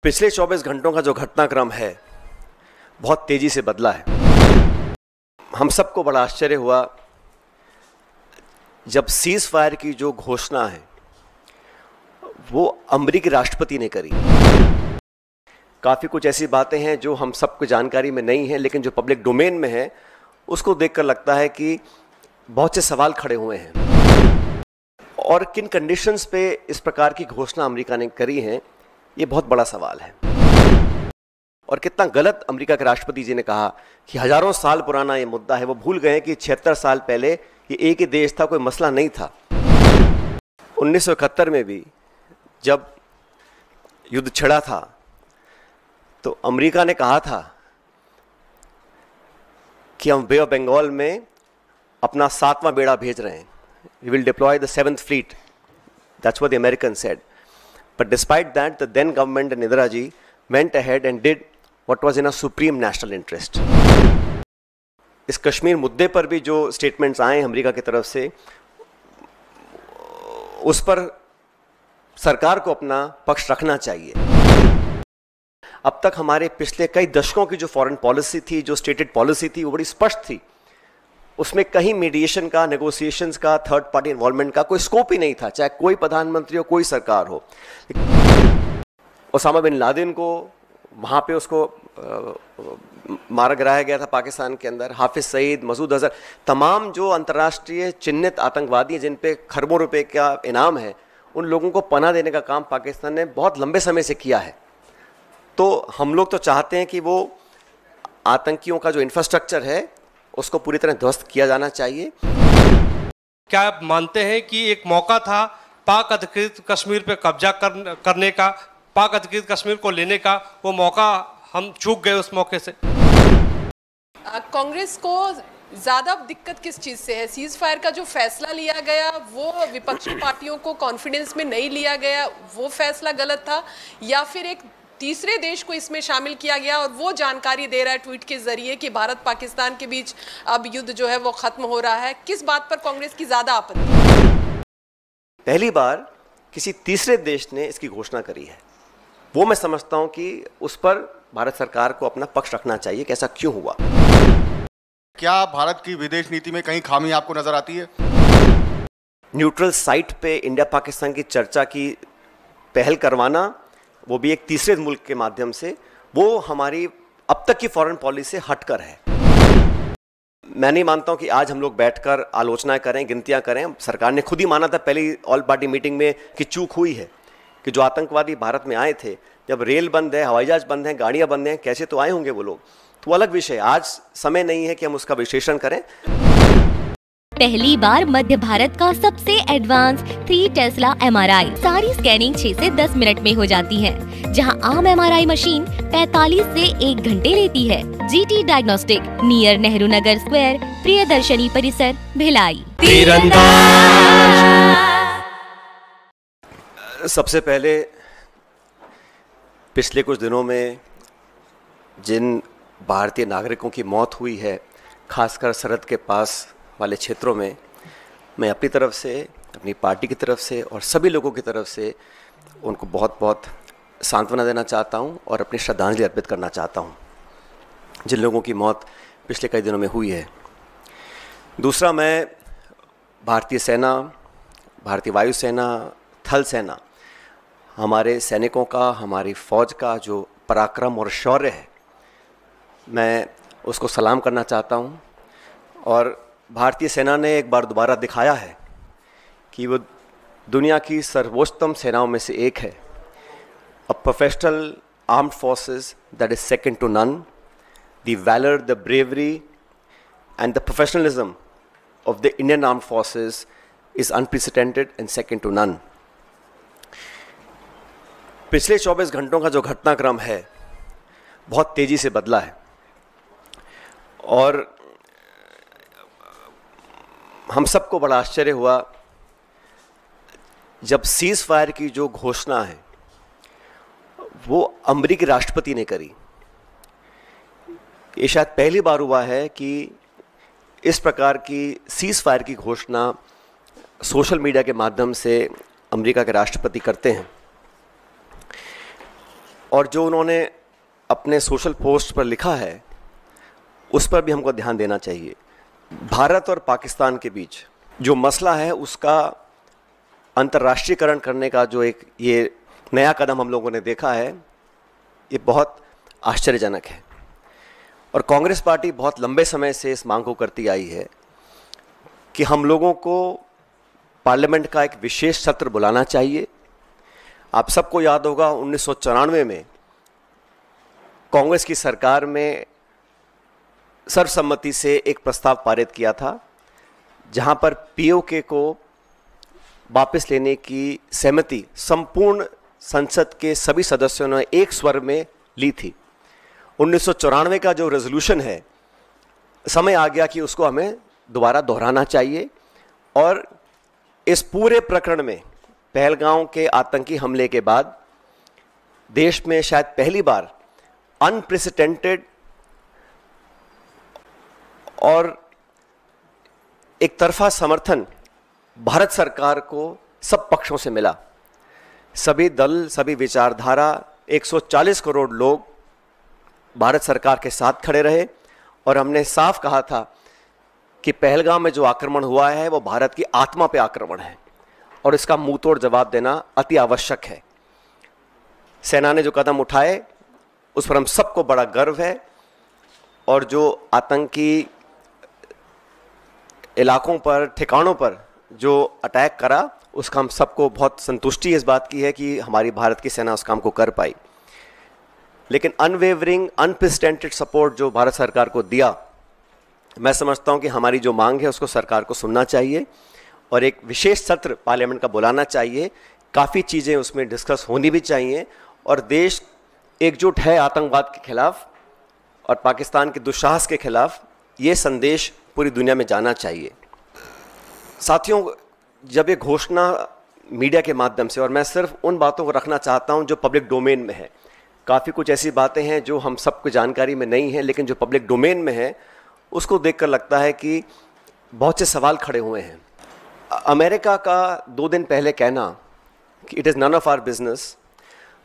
पिछले 24 घंटों का जो घटनाक्रम है बहुत तेजी से बदला है। हम सबको बड़ा आश्चर्य हुआ जब सीज फायर की जो घोषणा है वो अमेरिकी राष्ट्रपति ने करी। काफ़ी कुछ ऐसी बातें हैं जो हम सबको जानकारी में नहीं है, लेकिन जो पब्लिक डोमेन में है उसको देखकर लगता है कि बहुत से सवाल खड़े हुए हैं। और किन कंडीशंस पे इस प्रकार की घोषणा अमेरिका ने करी है, ये बहुत बड़ा सवाल है। और कितना गलत अमेरिका के राष्ट्रपति जी ने कहा कि हजारों साल पुराना ये मुद्दा है। वो भूल गए कि 76 साल पहले ये एक ही देश था, कोई मसला नहीं था। 1971 में भी जब युद्ध छिड़ा था तो अमेरिका ने कहा था कि हम बे ऑफ बंगाल में अपना 7वां बेड़ा भेज रहे हैं। We will deploy the 7th fleet. That's what the Americans said. But despite that, the then government and Indira ji went ahead and did what was in a supreme national interest. इस कश्मीर मुद्दे पर भी जो statements आए America की तरफ से, उस पर सरकार को अपना पक्ष रखना चाहिए। अब तक हमारे पिछले कई दशकों की जो फॉरेन पॉलिसी थी, जो स्टेटेड पॉलिसी थी, वो बड़ी स्पष्ट थी। उसमें कहीं मीडिएशन का, नेगोशिएशंस का, थर्ड पार्टी इन्वॉल्वमेंट का कोई स्कोप ही नहीं था, चाहे कोई प्रधानमंत्री हो, कोई सरकार हो। ओसामा बिन लादेन को वहाँ पे उसको मारा गिराया गया था पाकिस्तान के अंदर। हाफिज सईद, मसूद अजहर, तमाम जो अंतर्राष्ट्रीय चिन्हित आतंकवादी हैं जिन पे खरबों रुपए का इनाम है, उन लोगों को पनाह देने का काम पाकिस्तान ने बहुत लंबे समय से किया है। तो हम लोग तो चाहते हैं कि वो आतंकियों का जो इंफ्रास्ट्रक्चर है उसको पूरी तरह ध्वस्त किया जाना चाहिए। क्या आप मानते हैं कि एक मौका था पाक अधिकृत कश्मीर पे कब्जा करने का, पाक अधिकृत कश्मीर को लेने का, वो मौका हम चूक गए उस मौके से? कांग्रेस को ज़्यादा दिक्कत किस चीज़ से है? सीज फायर का जो फैसला लिया गया वो विपक्षी पार्टियों को कॉन्फिडेंस में नहीं लिया गया, वो फैसला गलत था, या फिर एक तीसरे देश को इसमें शामिल किया गया और वो जानकारी दे रहा है ट्वीट के जरिए कि भारत पाकिस्तान के बीच अब युद्ध जो है वो खत्म हो रहा है? किस बात पर कांग्रेस की ज्यादा आपत्ति? पहली बार किसी तीसरे देश ने इसकी घोषणा करी है। वो मैं समझता हूं कि उस पर भारत सरकार को अपना पक्ष रखना चाहिए कि ऐसा क्यों हुआ। क्या भारत की विदेश नीति में कहीं खामी आपको नजर आती है? न्यूट्रल साइट पे इंडिया पाकिस्तान की चर्चा की पहल करवाना, वो भी एक तीसरे मुल्क के माध्यम से, वो हमारी अब तक की फॉरेन पॉलिसी से हटकर है। मैं नहीं मानता हूं कि आज हम लोग बैठकर आलोचना करें, गिनतियां करें। सरकार ने खुद ही माना था पहली ऑल पार्टी मीटिंग में कि चूक हुई है, कि जो आतंकवादी भारत में आए थे, जब रेल बंद है, हवाई जहाज बंद है, गाड़ियां बंद हैं, कैसे तो आए होंगे वो लोग, तो अलग विषय। आज समय नहीं है कि हम उसका विश्लेषण करें। पहली बार मध्य भारत का सबसे एडवांस 3 टेस्ला MRI, सारी स्कैनिंग 6 से 10 मिनट में हो जाती है, जहां आम MRI मशीन 45 से 1 घंटे लेती है। GT diagnostic, near Nehru Nagar square, Priyadarshini परिसर, भिलाई। सबसे पहले पिछले कुछ दिनों में जिन भारतीय नागरिकों की मौत हुई है, खासकर सरहद के पास वाले क्षेत्रों में, मैं अपनी तरफ से, अपनी पार्टी की तरफ से और सभी लोगों की तरफ से उनको बहुत बहुत सांत्वना देना चाहता हूं और अपनी श्रद्धांजलि अर्पित करना चाहता हूं जिन लोगों की मौत पिछले कई दिनों में हुई है। दूसरा, मैं भारतीय सेना, भारतीय वायुसेना, थल सेना, हमारे सैनिकों का, हमारी फ़ौज का जो पराक्रम और शौर्य है, मैं उसको सलाम करना चाहता हूँ। और भारतीय सेना ने एक बार दोबारा दिखाया है कि वो दुनिया की सर्वोच्चतम सेनाओं में से एक है। A professional armed forces that is second to none. The valour, the bravery and the professionalism of the Indian armed forces is unprecedented and second to none. पिछले 24 घंटों का जो घटनाक्रम है बहुत तेजी से बदला है। और हम सबको बड़ा आश्चर्य हुआ जब सीज फायर की जो घोषणा है वो अमेरिकी राष्ट्रपति ने करी। ये शायद पहली बार हुआ है कि इस प्रकार की सीज फायर की घोषणा सोशल मीडिया के माध्यम से अमेरिका के राष्ट्रपति करते हैं। और जो उन्होंने अपने सोशल पोस्ट पर लिखा है उस पर भी हमको ध्यान देना चाहिए। भारत और पाकिस्तान के बीच जो मसला है उसका अंतर्राष्ट्रीयकरण करने का जो एक ये नया कदम हम लोगों ने देखा है, ये बहुत आश्चर्यजनक है। और कांग्रेस पार्टी बहुत लंबे समय से इस मांग को करती आई है कि हम लोगों को पार्लियामेंट का एक विशेष सत्र बुलाना चाहिए। आप सबको याद होगा 1994 में कांग्रेस की सरकार में सर्वसम्मति से एक प्रस्ताव पारित किया था जहां पर पीओके को वापस लेने की सहमति संपूर्ण संसद के सभी सदस्यों ने एक स्वर में ली थी। 1994 का जो रेजोल्यूशन है, समय आ गया कि उसको हमें दोबारा दोहराना चाहिए। और इस पूरे प्रकरण में पहलगांव के आतंकी हमले के बाद देश में शायद पहली बार अनप्रेसिडेंटेड और एक तरफा समर्थन भारत सरकार को सब पक्षों से मिला। सभी दल, सभी विचारधारा, 140 करोड़ लोग भारत सरकार के साथ खड़े रहे और हमने साफ कहा था कि पहलगाम में जो आक्रमण हुआ है वो भारत की आत्मा पे आक्रमण है और इसका मुंह तोड़ जवाब देना अति आवश्यक है। सेना ने जो कदम उठाए उस पर हम सबको बड़ा गर्व है और जो आतंकी इलाकों पर, ठिकानों पर जो अटैक करा उसका हम सबको बहुत संतुष्टि इस बात की है कि हमारी भारत की सेना उस काम को कर पाई। लेकिन अनवेवरिंग, अनप्रेसिडेंटेड सपोर्ट जो भारत सरकार को दिया, मैं समझता हूं कि हमारी जो मांग है उसको सरकार को सुनना चाहिए और एक विशेष सत्र पार्लियामेंट का बुलाना चाहिए। काफ़ी चीज़ें उसमें डिस्कस होनी भी चाहिए और देश एकजुट है आतंकवाद के खिलाफ और पाकिस्तान के दुस्साहस के खिलाफ, ये संदेश पूरी दुनिया में जाना चाहिए। साथियों, जब ये घोषणा मीडिया के माध्यम से, और मैं सिर्फ उन बातों को रखना चाहता हूं जो पब्लिक डोमेन में है, काफ़ी कुछ ऐसी बातें हैं जो हम सबको जानकारी में नहीं है, लेकिन जो पब्लिक डोमेन में है उसको देखकर लगता है कि बहुत से सवाल खड़े हुए हैं। अमेरिका का 2 दिन पहले कहना कि it is none of our business,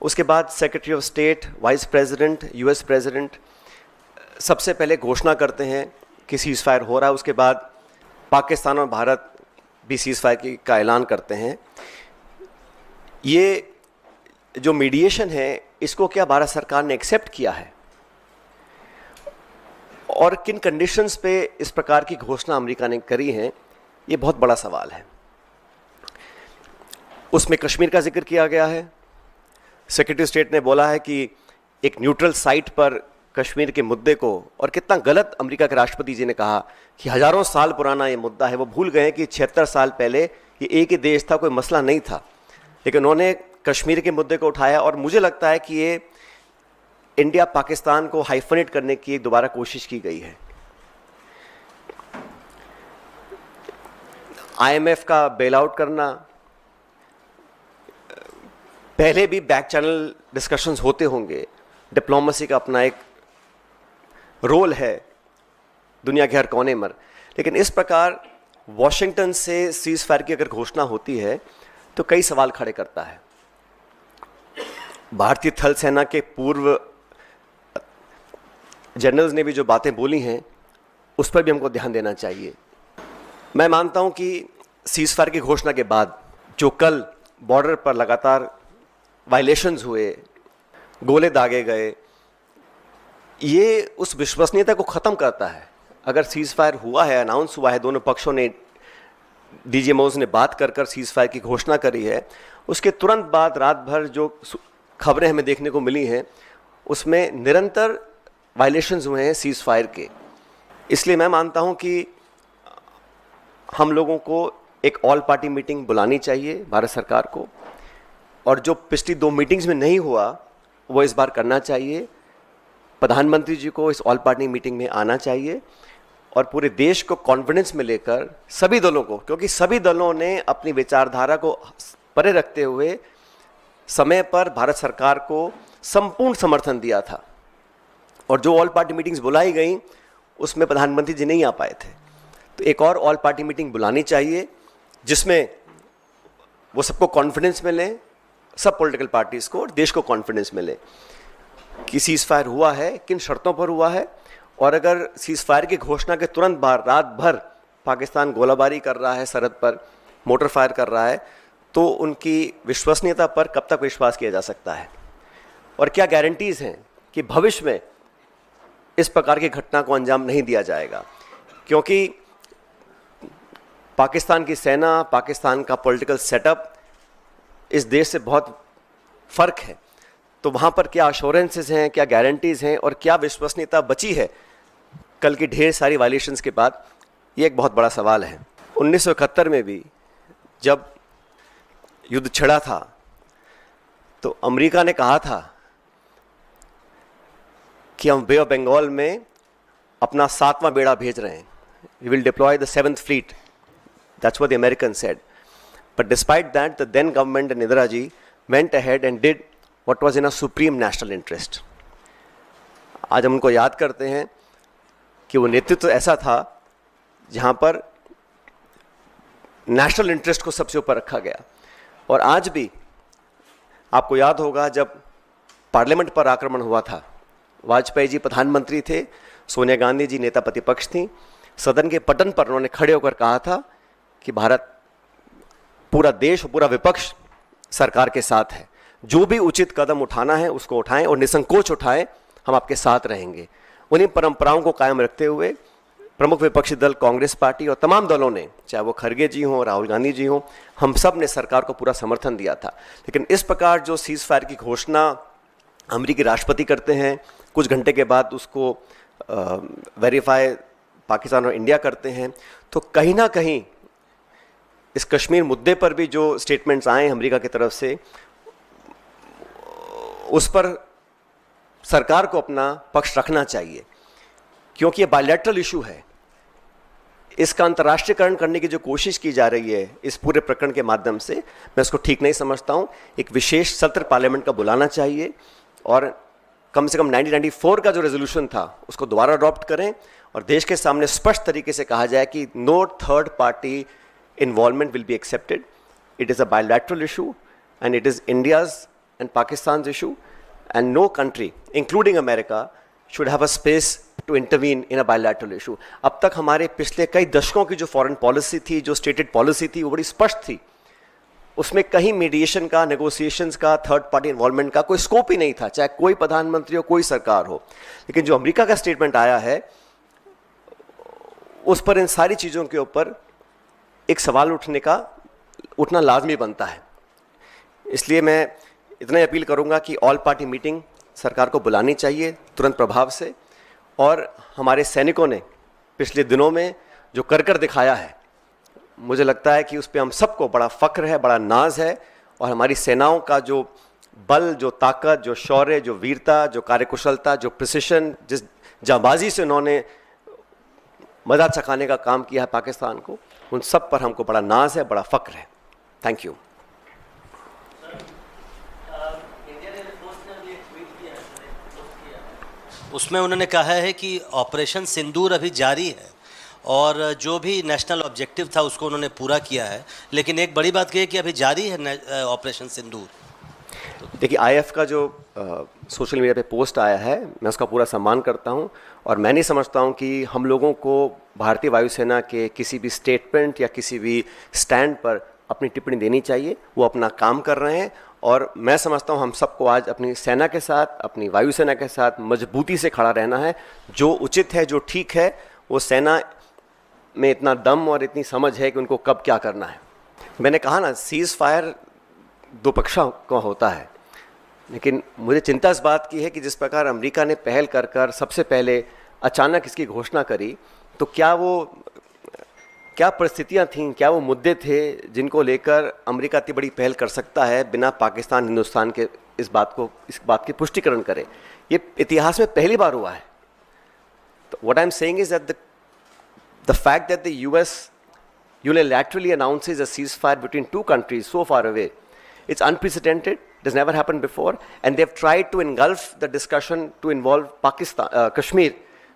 उसके बाद secretary of state, vice president, US president सबसे पहले घोषणा करते हैं कि सीज़ फायर हो रहा है, उसके बाद पाकिस्तान और भारत भी सीज़ फायर का ऐलान करते हैं। ये जो मीडिएशन है इसको क्या भारत सरकार ने एक्सेप्ट किया है और किन कंडीशंस पे इस प्रकार की घोषणा अमेरिका ने करी है, ये बहुत बड़ा सवाल है। उसमें कश्मीर का जिक्र किया गया है। सेक्रेटरी स्टेट ने बोला है कि एक न्यूट्रल साइट पर कश्मीर के मुद्दे को, और कितना गलत अमेरिका के राष्ट्रपति जी ने कहा कि हजारों साल पुराना ये मुद्दा है। वो भूल गए कि 76 साल पहले ये एक ही देश था, कोई मसला नहीं था, लेकिन उन्होंने कश्मीर के मुद्दे को उठाया और मुझे लगता है कि ये इंडिया पाकिस्तान को हाइफनेट करने की एक दोबारा कोशिश की गई है। IMF का बेल आउट करना, पहले भी बैक चैनल डिस्कशंस होते होंगे, डिप्लोमेसी का अपना एक रोल है दुनिया के हर कोने में, लेकिन इस प्रकार वॉशिंगटन से सीज फायर की अगर घोषणा होती है तो कई सवाल खड़े करता है। भारतीय थल सेना के पूर्व जनरल्स ने भी जो बातें बोली हैं उस पर भी हमको ध्यान देना चाहिए। मैं मानता हूं कि सीज फायर की घोषणा के बाद जो कल बॉर्डर पर लगातार वायलेशंस हुए, गोले दागे गए, ये उस विश्वसनीयता को ख़त्म करता है। अगर सीज फायर हुआ है, अनाउंस हुआ है, दोनों पक्षों ने, डीजीएमओज ने बात कर सीज फायर की घोषणा करी है, उसके तुरंत बाद रात भर जो खबरें हमें देखने को मिली हैं उसमें निरंतर वायलेशंस हुए हैं सीज फायर के। इसलिए मैं मानता हूं कि हम लोगों को एक ऑल पार्टी मीटिंग बुलानी चाहिए भारत सरकार को, और जो पिछली 2 मीटिंग्स में नहीं हुआ वो इस बार करना चाहिए। प्रधानमंत्री जी को इस ऑल पार्टी मीटिंग में आना चाहिए और पूरे देश को कॉन्फिडेंस में लेकर सभी दलों को, क्योंकि सभी दलों ने अपनी विचारधारा को परे रखते हुए समय पर भारत सरकार को संपूर्ण समर्थन दिया था, और जो ऑल पार्टी मीटिंग्स बुलाई गई उसमें प्रधानमंत्री जी नहीं आ पाए थे। तो एक और ऑल पार्टी मीटिंग बुलानी चाहिए जिसमें वो सबको कॉन्फिडेंस मिले, सब पॉलिटिकल पार्टीज़ को और देश को कॉन्फिडेंस मिले। कि सीज़ फायर हुआ है, किन शर्तों पर हुआ है, और अगर सीज़ फायर की घोषणा के तुरंत बाद रात भर पाकिस्तान गोलाबारी कर रहा है, सरहद पर मोटर फायर कर रहा है, तो उनकी विश्वसनीयता पर कब तक विश्वास किया जा सकता है? और क्या गारंटीज़ हैं कि भविष्य में इस प्रकार की घटना को अंजाम नहीं दिया जाएगा? क्योंकि पाकिस्तान की सेना, पाकिस्तान का पॉलिटिकल सेटअप इस देश से बहुत फ़र्क है, तो वहाँ पर क्या अश्योरेंसेस हैं, क्या गारंटीज़ हैं, और क्या विश्वसनीयता बची है कल की ढेर सारी वायलेशंस के बाद? ये एक बहुत बड़ा सवाल है। 1971 में भी जब युद्ध छिड़ा था तो अमेरिका ने कहा था कि हम बे ऑफ बंगाल में अपना 7वां बेड़ा भेज रहे हैं, we will deploy the 7th fleet. That's what the Americans said. But despite that, the then government and Indira ji went ahead and did what was in a supreme national interest. आज हम उनको याद करते हैं कि वो नेतृत्व ऐसा था जहाँ पर नेशनल इंटरेस्ट को सबसे ऊपर रखा गया। और आज भी आपको याद होगा जब पार्लियामेंट पर आक्रमण हुआ था, वाजपेयी जी प्रधानमंत्री थे, सोनिया गांधी जी नेता प्रतिपक्ष थी, सदन के पटन पर उन्होंने खड़े होकर कहा था कि भारत, पूरा देश और पूरा विपक्ष सरकार के साथ है, जो भी उचित कदम उठाना है उसको उठाएं और निसंकोच उठाएं, हम आपके साथ रहेंगे। उन्हीं परंपराओं को कायम रखते हुए प्रमुख विपक्षी दल कांग्रेस पार्टी और तमाम दलों ने, चाहे वो खरगे जी हों, राहुल गांधी जी हों, हम सब ने सरकार को पूरा समर्थन दिया था। लेकिन इस प्रकार जो सीज़ फायर की घोषणा अमेरिकी राष्ट्रपति करते हैं, कुछ घंटे के बाद उसको वेरीफाई पाकिस्तान और इंडिया करते हैं, तो कहीं ना कहीं इस कश्मीर मुद्दे पर भी जो स्टेटमेंट्स आए अमेरिका की तरफ से, उस पर सरकार को अपना पक्ष रखना चाहिए, क्योंकि ये बायलैटरल इशू है। इसका अंतर्राष्ट्रीयकरण करने की जो कोशिश की जा रही है इस पूरे प्रकरण के माध्यम से, मैं उसको ठीक नहीं समझता हूँ। एक विशेष सत्र पार्लियामेंट का बुलाना चाहिए और कम से कम 1994 का जो रेजोल्यूशन था उसको दोबारा अडॉप्ट करें और देश के सामने स्पष्ट तरीके से कहा जाए कि no third party involvement will be accepted. It is a bilateral issue and it is India's and Pakistan's issue, and no country, including America, should have a space to intervene in a bilateral issue. अब तक हमारे पिछले कई दशकों की जो foreign policy थी, जो स्टेटेड पॉलिसी थी, वो बड़ी स्पष्ट थी। उसमें कहीं मीडिएशन का, नेगोशिएशंस का, थर्ड पार्टी इन्वॉल्वमेंट का कोई स्कोप ही नहीं था, चाहे कोई प्रधानमंत्री हो, कोई सरकार हो। लेकिन जो अमेरिका का स्टेटमेंट आया है उस पर इन सारी चीज़ों के ऊपर एक सवाल उठना लाजमी बनता है। इसलिए मैं इतना ही अपील करूंगा कि ऑल पार्टी मीटिंग सरकार को बुलानी चाहिए तुरंत प्रभाव से, और हमारे सैनिकों ने पिछले दिनों में जो कर दिखाया है, मुझे लगता है कि उस पर हम सबको बड़ा फ़ख्र है, बड़ा नाज है, और हमारी सेनाओं का जो बल, जो ताकत, जो शौर्य, जो वीरता, जो कार्यकुशलता, जो प्रिसिशन, जिस जांबाजी से उन्होंने मजा चखाने का काम किया है पाकिस्तान को, उन सब पर हमको बड़ा नाज है, बड़ा फ़ख्र है। Thank you. उसमें उन्होंने कहा है कि ऑपरेशन सिंदूर अभी जारी है और जो भी नेशनल ऑब्जेक्टिव था उसको उन्होंने पूरा किया है, लेकिन एक बड़ी बात यह है कि अभी जारी है ऑपरेशन सिंदूर। देखिए, आईएफ का जो सोशल मीडिया पे पोस्ट आया है, मैं उसका पूरा सम्मान करता हूं, और मैं नहीं समझता हूं कि हम लोगों को भारतीय वायुसेना के किसी भी स्टेटमेंट या किसी भी स्टैंड पर अपनी टिप्पणी देनी चाहिए। वो अपना काम कर रहे हैं, और मैं समझता हूं हम सबको आज अपनी सेना के साथ, अपनी वायुसेना के साथ मजबूती से खड़ा रहना है। जो उचित है, जो ठीक है, वो सेना में इतना दम और इतनी समझ है कि उनको कब क्या करना है। मैंने कहा ना, सीज़ फायर दो पक्षों का होता है, लेकिन मुझे चिंता इस बात की है कि जिस प्रकार अमेरिका ने पहल कर सबसे पहले अचानक इसकी घोषणा करी, तो क्या परिस्थितियां थीं, क्या वो मुद्दे थे जिनको लेकर अमेरिका इतनी बड़ी पहल कर सकता है बिना पाकिस्तान, हिंदुस्तान के इस बात की पुष्टिकरण करे। ये इतिहास में पहली बार हुआ है। तो what I am saying is that the fact that the US unilaterally announces a ceasefire between two countries so far away, it's unprecedented. It has never happened before, and they've tried to engulf the discussion to involve Kashmir,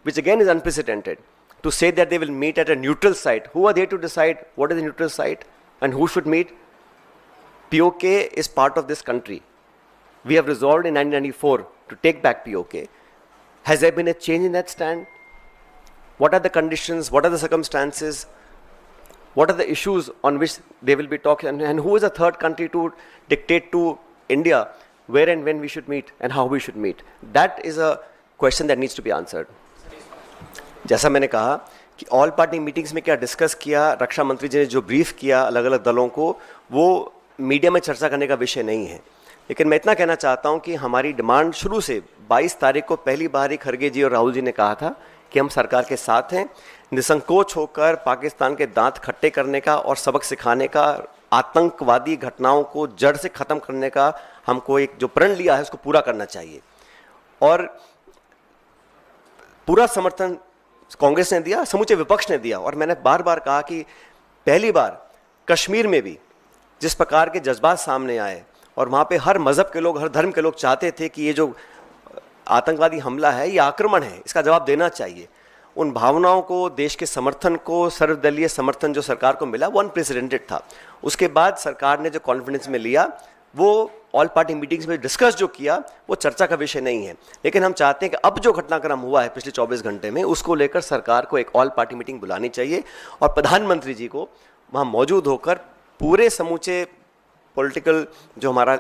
which again is unprecedented. To say that they will meet at a neutral site, who are they to decide what is the neutral site and who should meet? POK is part of this country. We have resolved in 1994 to take back POK. Has there been a change in that stand? What are the conditions? What are the circumstances? What are the issues on which they will be talking? And who is a third country to dictate to India where and when we should meet and how we should meet? That is a question that needs to be answered. जैसा मैंने कहा कि all party meetings में क्या discuss किया, रक्षा मंत्री जी ने जो ब्रीफ किया अलग अलग दलों को, वो मीडिया में चर्चा करने का विषय नहीं है। लेकिन मैं इतना कहना चाहता हूं कि हमारी डिमांड शुरू से 22 तारीख को पहली बार ही खड़गे जी और राहुल जी ने कहा था कि हम सरकार के साथ हैं, निसंकोच होकर पाकिस्तान के दांत खट्टे करने का और सबक सिखाने का, आतंकवादी घटनाओं को जड़ से ख़त्म करने का हमको एक जो प्रण लिया है उसको पूरा करना चाहिए। और पूरा समर्थन कांग्रेस ने दिया, समूचे विपक्ष ने दिया। और मैंने बार बार कहा कि पहली बार कश्मीर में भी जिस प्रकार के जज्बात सामने आए और वहाँ पे हर मज़हब के लोग, हर धर्म के लोग चाहते थे कि ये जो आतंकवादी हमला है, ये आक्रमण है, इसका जवाब देना चाहिए। उन भावनाओं को, देश के समर्थन को, सर्वदलीय समर्थन जो सरकार को मिला वो अनप्रेसिडेंटेड था। उसके बाद सरकार ने जो कॉन्फिडेंस में लिया वो ऑल पार्टी मीटिंग्स में डिस्कस जो किया वो चर्चा का विषय नहीं है। लेकिन हम चाहते हैं कि अब जो घटनाक्रम हुआ है पिछले 24 घंटे में, उसको लेकर सरकार को एक ऑल पार्टी मीटिंग बुलानी चाहिए और प्रधानमंत्री जी को वहाँ मौजूद होकर पूरे समूचे पॉलिटिकल जो हमारा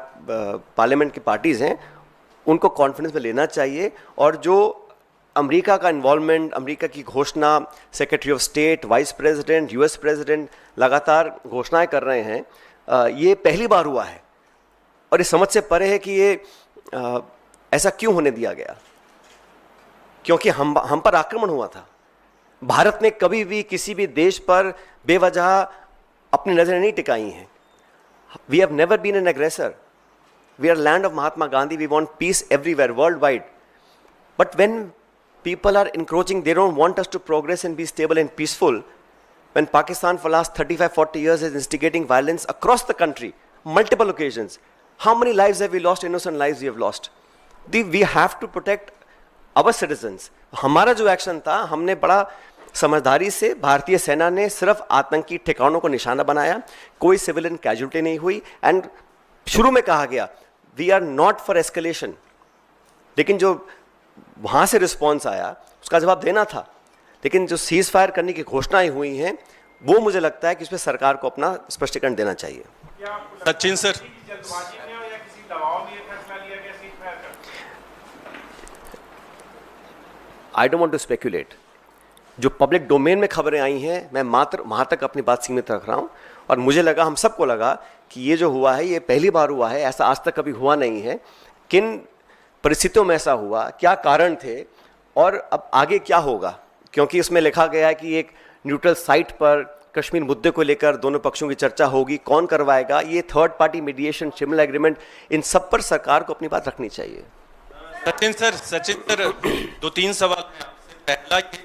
पार्लियामेंट की पार्टीज़ हैं उनको कॉन्फ्रेंस में लेना चाहिए। और जो अमेरिका का इन्वॉल्वमेंट, अमेरिका की घोषणा, secretary of state, vice president, US president लगातार घोषणाएं कर रहे हैं, ये पहली बार हुआ है और इस समझ से परे है कि ये ऐसा क्यों होने दिया गया, क्योंकि हम पर आक्रमण हुआ था। भारत ने कभी भी किसी भी देश पर बेवजह अपनी नज़रें नहीं टिकाई हैं। We have never been an aggressor, we are land of Mahatma Gandhi, we want peace everywhere world wide, but when people are encroaching, they don't want us to progress and be stable and peaceful. When Pakistan for last 35-40 years is instigating violence across the country, multiple occasions, how many lives have we lost? Innocent lives we have lost. We have to protect our citizens. हमारा जो action था, हमने बड़ा समझदारी से, भारतीय सेना ने सिर्फ आतंकी ठिकानों को निशाना बनाया, कोई सिविलियन कैजुअल्टी नहीं हुई। एंड शुरू में कहा गया we are not for escalation, लेकिन जो वहाँ से रिस्पॉन्स आया उसका जवाब देना था। लेकिन जो सीज फायर करने की घोषणाएं हुई हैं वो मुझे लगता है कि इस पर सरकार को अपना स्पष्टीकरण देना चाहिए। Sachin sir, I don't want to speculate. जो पब्लिक डोमेन में खबरें आई हैं मैं मात्र वहाँ तक अपनी बात सीमित रख रहा हूँ। और मुझे लगा, हम सबको लगा कि ये जो हुआ है ये पहली बार हुआ है, ऐसा आज तक कभी हुआ नहीं है। किन परिस्थितियों में ऐसा हुआ, क्या कारण थे और अब आगे क्या होगा, क्योंकि इसमें लिखा गया है कि एक न्यूट्रल साइट पर कश्मीर मुद्दे को लेकर दोनों पक्षों की चर्चा होगी, कौन करवाएगा, ये third party mediation, Shimla agreement, इन सब पर सरकार को अपनी बात रखनी चाहिए। सचिन सर 2-3 सवाल हैं आपसे। पहला ये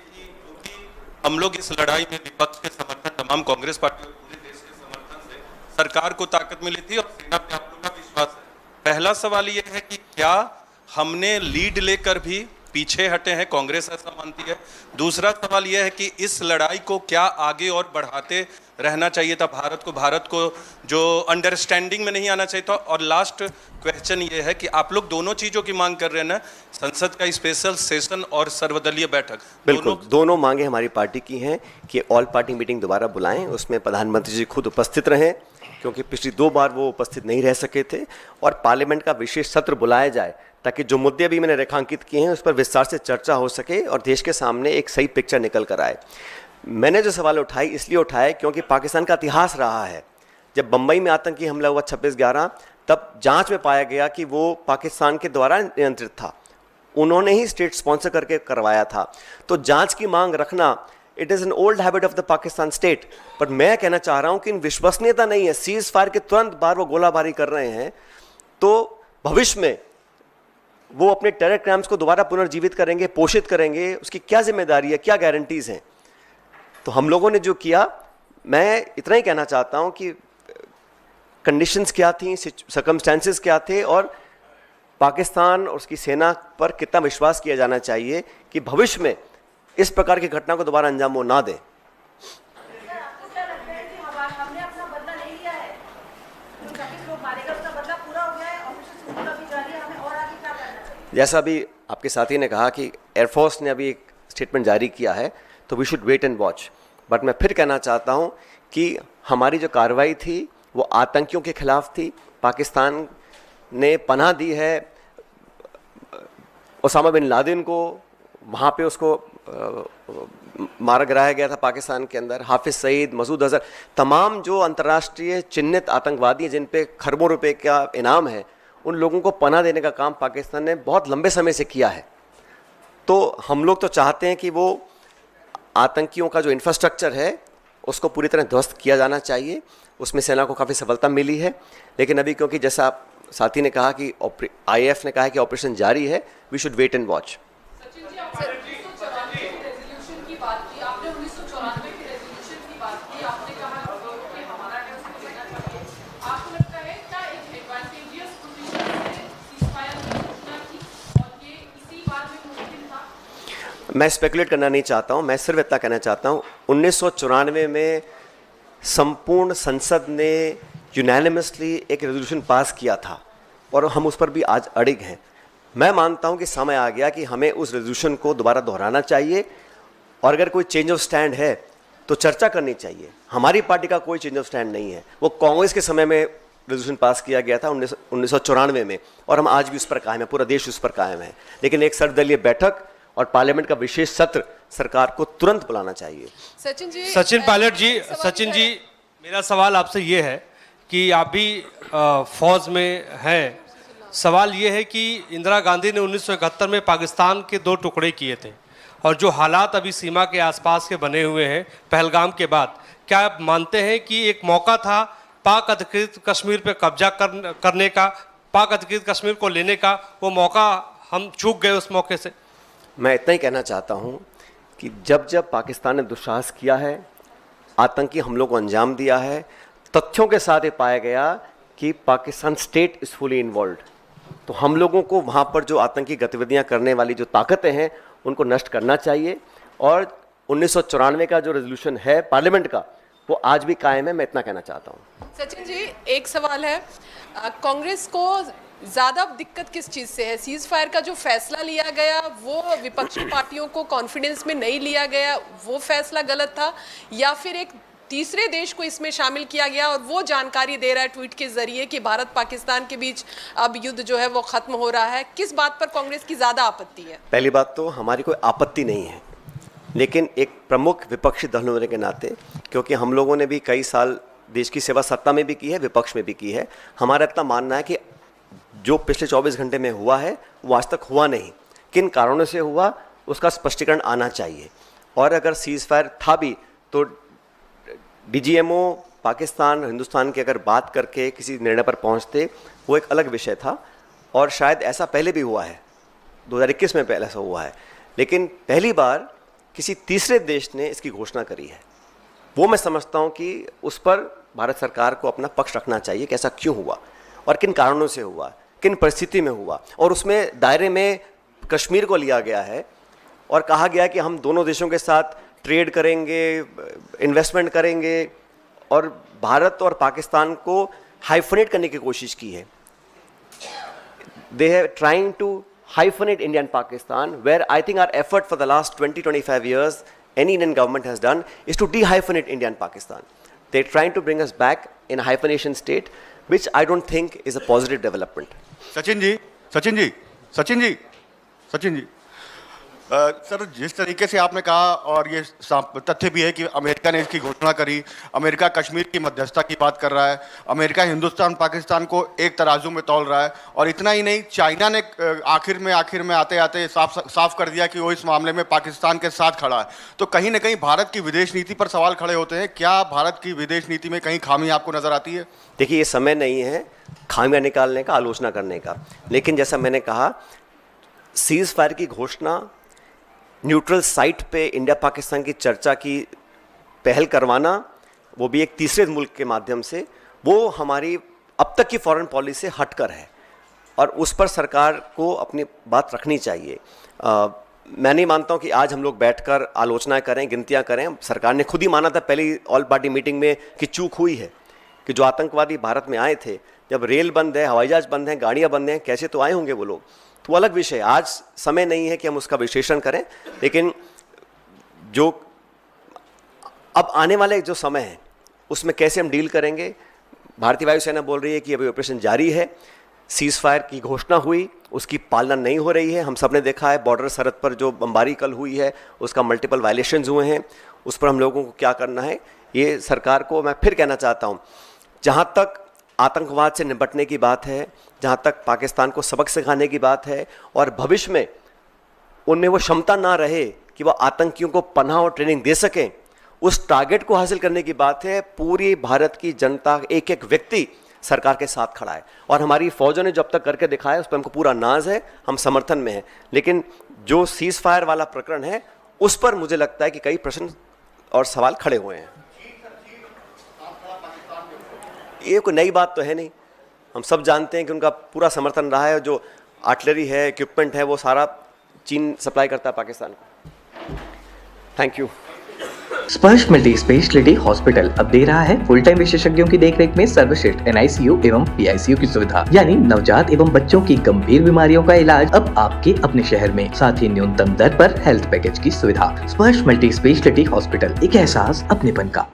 कि हम लोग इस लड़ाई में विपक्ष के समर्थन, तमाम कांग्रेस पार्टी और पूरे देश के समर्थन से सरकार को ताकत मिली थी और सेना पे आप लोग का विश्वास है। पहला सवाल ये है कि क्या हमने लीड लेकर भी पीछे हटे हैं, कांग्रेस ऐसा मानती है? दूसरा सवाल यह है कि इस लड़ाई को क्या आगे और बढ़ाते रहना चाहिए था भारत को जो अंडरस्टैंडिंग में नहीं आना चाहिए था? और लास्ट क्वेश्चन ये है कि आप लोग दोनों चीजों की मांग कर रहे हैं ना, संसद का स्पेशल सेशन और सर्वदलीय बैठक। बिल्कुल, दोनों मांगे हमारी पार्टी की हैं कि ऑल पार्टी मीटिंग दोबारा बुलाएं, उसमें प्रधानमंत्री जी खुद उपस्थित रहें, क्योंकि पिछली 2 बार वो उपस्थित नहीं रह सके थे, और पार्लियामेंट का विशेष सत्र बुलाया जाए ताकि जो मुद्दे अभी मैंने रेखांकित किए हैं उस पर विस्तार से चर्चा हो सके और देश के सामने एक सही पिक्चर निकल कर आए। मैंने जो सवाल उठाई इसलिए उठाए क्योंकि पाकिस्तान का इतिहास रहा है। जब बम्बई में आतंकी हमला हुआ 26/11, तब जांच में पाया गया कि वो पाकिस्तान के द्वारा नियंत्रित था, उन्होंने ही स्टेट स्पॉन्सर करके करवाया था। तो जांच की मांग रखना, it is an old habit of the Pakistan state. पर मैं कहना चाह रहा हूँ कि इन विश्वसनीयता नहीं है। सीज फायर के तुरंत बाद वो गोलाबारी कर रहे हैं, तो भविष्य में वो अपने टेरर क्राइम्स को दोबारा पुनर्जीवित करेंगे, पोषित करेंगे, उसकी क्या जिम्मेदारी है, क्या गारंटीज़ हैं? तो हम लोगों ने जो किया, मैं इतना ही कहना चाहता हूं कि कंडीशंस क्या थी, सर्कमस्टेंसेस क्या थे, और पाकिस्तान और उसकी सेना पर कितना विश्वास किया जाना चाहिए कि भविष्य में इस प्रकार की घटना को दोबारा अंजाम वो ना दें। जैसा अभी आपके साथी ने कहा कि एयरफोर्स ने अभी एक स्टेटमेंट जारी किया है, तो we should wait and watch. But मैं फिर कहना चाहता हूँ कि हमारी जो कार्रवाई थी वो आतंकियों के खिलाफ थी। पाकिस्तान ने पनाह दी है ओसामा बिन लादेन को, वहाँ पे उसको मारा गिराया गया था पाकिस्तान के अंदर। हाफिज सईद, मसूद अजहर, तमाम जो अंतर्राष्ट्रीय चिन्हित आतंकवादी हैं जिन पे खरबों रुपए का इनाम है, उन लोगों को पनाह देने का काम पाकिस्तान ने बहुत लंबे समय से किया है। तो हम लोग तो चाहते हैं कि वो आतंकियों का जो इंफ्रास्ट्रक्चर है उसको पूरी तरह ध्वस्त किया जाना चाहिए। उसमें सेना को काफ़ी सफलता मिली है, लेकिन अभी क्योंकि जैसा आप साथी ने कहा कि IAF ने कहा है कि ऑपरेशन जारी है, we should wait and watch. मैं स्पेकुलेट करना नहीं चाहता हूं, मैं सिर्फ इतना कहना चाहता हूं 1994 में संपूर्ण संसद ने यूनानिमसली एक रेजोल्यूशन पास किया था और हम उस पर भी आज अड़िग हैं। मैं मानता हूं कि समय आ गया कि हमें उस रेजोल्यूशन को दोबारा दोहराना चाहिए और अगर कोई चेंज ऑफ स्टैंड है तो चर्चा करनी चाहिए। हमारी पार्टी का कोई चेंज ऑफ स्टैंड नहीं है, वो कांग्रेस के समय में रेजोल्यूशन पास किया गया था 1994 में, और हम आज भी उस पर कायम है, पूरा देश उस पर कायम है। लेकिन एक सर्वदलीय बैठक और पार्लियामेंट का विशेष सत्र सरकार को तुरंत बुलाना चाहिए। सचिन पायलट जी, सचिन जी, मेरा सवाल आपसे ये है कि आप भी फौज में हैं। सवाल ये है कि इंदिरा गांधी ने 1971 में पाकिस्तान के 2 टुकड़े किए थे और जो हालात अभी सीमा के आसपास के बने हुए हैं पहलगाम के बाद, क्या आप मानते हैं कि एक मौका था पाक अधिकृत कश्मीर पे कब्जा करने का, पाक अधिकृत कश्मीर को लेने का, वो मौका हम चूक गए उस मौके से? मैं इतना ही कहना चाहता हूं कि जब जब पाकिस्तान ने दुस्साहस किया है, आतंकी हमलों को अंजाम दिया है, तथ्यों के साथ ये पाया गया कि Pakistan state is fully involved, तो हम लोगों को वहाँ पर जो आतंकी गतिविधियाँ करने वाली जो ताकतें हैं उनको नष्ट करना चाहिए। और 1994 का जो रेजोल्यूशन है पार्लियामेंट का, वो आज भी कायम है। मैं इतना कहना चाहता हूँ। सचिन जी, एक सवाल है, कांग्रेस को ज़्यादा दिक्कत किस चीज़ से है? सीज फायर का जो फैसला लिया गया वो विपक्षी पार्टियों को कॉन्फिडेंस में नहीं लिया गया, वो फैसला गलत था, या फिर एक तीसरे देश को इसमें शामिल किया गया और वो जानकारी दे रहा है ट्वीट के जरिए कि भारत पाकिस्तान के बीच अब युद्ध जो है वो खत्म हो रहा है? किस बात पर कांग्रेस की ज़्यादा आपत्ति है? पहली बात तो हमारी कोई आपत्ति नहीं है, लेकिन एक प्रमुख विपक्षी दल होने के नाते, क्योंकि हम लोगों ने भी कई साल देश की सेवा सत्ता में भी की है, विपक्ष में भी की है, हमारा इतना मानना है कि जो पिछले 24 घंटे में हुआ है वो आज तक हुआ नहीं। किन कारणों से हुआ उसका स्पष्टीकरण आना चाहिए। और अगर सीज फायर था भी तो DGMO पाकिस्तान हिंदुस्तान की अगर बात करके किसी निर्णय पर पहुंचते, वो एक अलग विषय था। और शायद ऐसा पहले भी हुआ है, 2021 में पहले ऐसा हुआ है, लेकिन पहली बार किसी तीसरे देश ने इसकी घोषणा करी है। वो मैं समझता हूँ कि उस पर भारत सरकार को अपना पक्ष रखना चाहिए कि ऐसा क्यों हुआ और किन कारणों से हुआ, किन परिस्थिति में हुआ। और उसमें दायरे में कश्मीर को लिया गया है और कहा गया कि हम दोनों देशों के साथ ट्रेड करेंगे, इन्वेस्टमेंट करेंगे, और भारत और पाकिस्तान को हाइफनेट करने की कोशिश की है। They have trying to hyphenate India and Pakistan, where I think our effort for the last 20-25 years any Indian government has done is to de-hyphenate India and Pakistan. They're trying to bring us back in a hyphenation state, which I don't think is a positive development. Sachin ji, sir जिस तरीके से आपने कहा, और ये तथ्य भी है कि अमेरिका ने इसकी घोषणा करी, अमेरिका कश्मीर की मध्यस्थता की बात कर रहा है, अमेरिका हिंदुस्तान पाकिस्तान को एक तराजू में तौल रहा है, और इतना ही नहीं, चाइना ने आखिर में आते आते साफ कर दिया कि वो इस मामले में पाकिस्तान के साथ खड़ा है। तो कहीं ना कहीं भारत की विदेश नीति पर सवाल खड़े होते हैं। क्या भारत की विदेश नीति में कहीं खामी आपको नजर आती है? देखिए, ये समय नहीं है खामियां निकालने का, आलोचना करने का, लेकिन जैसा मैंने कहा, सीज फायर की घोषणा, न्यूट्रल साइट पे इंडिया पाकिस्तान की चर्चा की पहल करवाना, वो भी एक तीसरे मुल्क के माध्यम से, वो हमारी अब तक की फॉरेन पॉलिसी से हटकर है और उस पर सरकार को अपनी बात रखनी चाहिए। मैं नहीं मानता हूँ कि आज हम लोग बैठकर आलोचनाएं करें, गिनतियां करें। सरकार ने खुद ही माना था पहली ऑल पार्टी मीटिंग में कि चूक हुई है, कि जो आतंकवादी भारत में आए थे, जब रेल बंद है, हवाई जहाज बंद है, गाड़ियाँ बंद हैं, कैसे तो आए होंगे वो लोग। तो वो अलग विषय है, आज समय नहीं है कि हम उसका विश्लेषण करें। लेकिन जो अब आने वाले जो समय है उसमें कैसे हम डील करेंगे, भारतीय वायुसेना बोल रही है कि अभी ऑपरेशन जारी है, सीज फायर की घोषणा हुई, उसकी पालना नहीं हो रही है। हम सब ने देखा है बॉर्डर सरहद पर जो बमबारी कल हुई है उसका मल्टीपल वायलेशंस हुए हैं, उस पर हम लोगों को क्या करना है, ये सरकार को मैं फिर कहना चाहता हूँ। जहाँ तक आतंकवाद से निपटने की बात है, जहाँ तक पाकिस्तान को सबक सिखाने की बात है और भविष्य में उनमें वो क्षमता ना रहे कि वो आतंकियों को पनाह और ट्रेनिंग दे सकें, उस टारगेट को हासिल करने की बात है। पूरी भारत की जनता, एक एक व्यक्ति सरकार के साथ खड़ा है और हमारी फौजों ने जो अब तक करके दिखाया उस पर हमको पूरा नाज है, हम समर्थन में हैं। लेकिन जो सीज फायर वाला प्रकरण है उस पर मुझे लगता है कि कई प्रश्न और सवाल खड़े हुए हैं। ये कोई नई बात तो है नहीं, हम सब जानते हैं कि उनका पूरा समर्थन रहा है। जो आर्टिलरी है, इक्विपमेंट है, वो सारा चीन सप्लाई करता है पाकिस्तान को। Thank you. स्पर्श मल्टी स्पेशलिटी हॉस्पिटल अब दे रहा है फुल टाइम विशेषज्ञों की देखरेख में सर्वश्रेष्ठ NICU एवं PICU की सुविधा, यानी नवजात एवं बच्चों की गंभीर बीमारियों का इलाज अब आपके अपने शहर में, साथ ही न्यूनतम दर पर हेल्थ पैकेज की सुविधा। स्पर्श मल्टी स्पेशलिटी हॉस्पिटल, एक एहसास अपनेपन का।